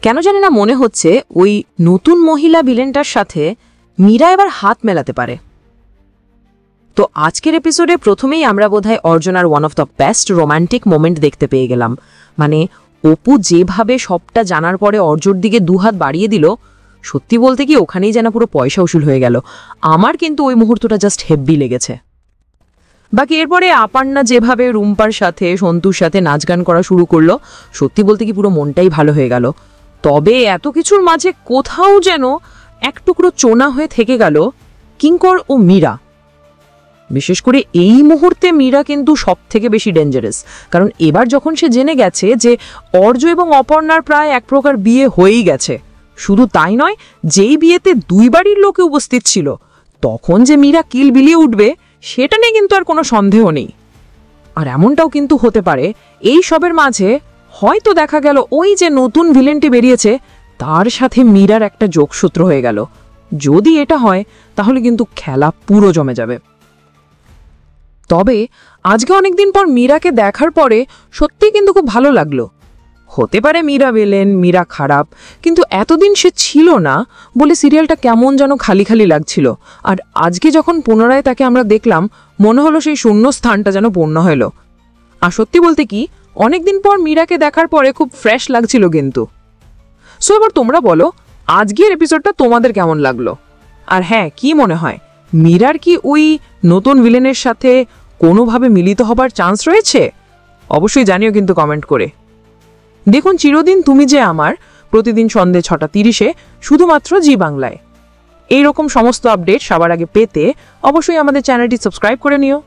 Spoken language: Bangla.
কেন জানি না মনে হচ্ছে ওই নতুন মহিলা ভিলেনটার সাথে মীরা এবার হাত মেলাতে পারে। তো আজকের এপিসোডে প্রথমেই আমরা বোধহয় অর্জনার one of the best romantic moment দেখতে পেয়ে গেলাম। মানে অপু যেভাবে সবটা জানার পরে অর্জর দিকে দুহাত বাড়িয়ে দিল, সত্যি বলতে কি ওখানেই যেন পুরো পয়সা উসুল হয়ে গেল। আমার কিন্তু ওই মুহূর্তটা জাস্ট হেব্বি লেগেছে। বাকি এরপরে আপান্না যেভাবে রুম্পার সাথে সন্তুর সাথে নাচ গান করা শুরু করলো, সত্যি বলতে কি পুরো মনটাই ভালো হয়ে গেল। তবে এত কিছুর মাঝে কোথাও যেন এক টুকরো চোনা হয়ে থেকে গেল কিঙ্কর ও মীরা। বিশেষ করে এই মুহূর্তে মীরা কিন্তু সব থেকে বেশি ডেঞ্জারাস, কারণ এবার যখন সে জেনে গেছে যে অর্জ এবং অপর্ণার প্রায় এক প্রকার বিয়ে হয়েই গেছে, শুধু তাই নয়, যেই বিয়েতে দুই বাড়ির লোকে উপস্থিত ছিল, তখন যে মীরা কিল বিলিয়ে উঠবে সেটা নিয়ে কিন্তু আর কোনো সন্দেহ নেই। আর এমনটাও কিন্তু হতে পারে এই সবের মাঝে হয়তো দেখা গেল ওই যে নতুন ভিলেনটি বেরিয়েছে তার সাথে মীরার একটা যোগসূত্র হয়ে গেল। যদি এটা হয় তাহলে কিন্তু খেলা পুরো জমে যাবে। তবে আজকে অনেকদিন পর মীরাকে দেখার পরে সত্যি কিন্তু খুব ভালো লাগলো। হতে পারে মীরা ভিলেন, মীরা খারাপ, কিন্তু এতদিন সে ছিল না বলে সিরিয়ালটা কেমন যেন খালি খালি লাগছিল। আর আজকে যখন পুনরায় তাকে আমরা দেখলাম, মনে হলো সেই শূন্য স্থানটা যেন পূর্ণ হল। আর সত্যি বলতে কি অনেকদিন পর মীরাকে দেখার পরে খুব ফ্রেশ লাগছিল কিন্তু। সো এবার তোমরা বলো আজকের এপিসোডটা তোমাদের কেমন লাগলো। আর হ্যাঁ, কি মনে হয় মীরার কি ওই নতুন ভিলেনের সাথে কোনোভাবে মিলিত হবার চান্স রয়েছে? অবশ্যই জানিও কিন্তু কমেন্ট করে। দেখুন চিরদিন তুমি যে আমার, প্রতিদিন সন্ধ্যে 6:30 শুধুমাত্র জি বাংলায়। এইরকম সমস্ত আপডেট সবার আগে পেতে অবশ্যই আমাদের চ্যানেলটি সাবস্ক্রাইব করে নিও।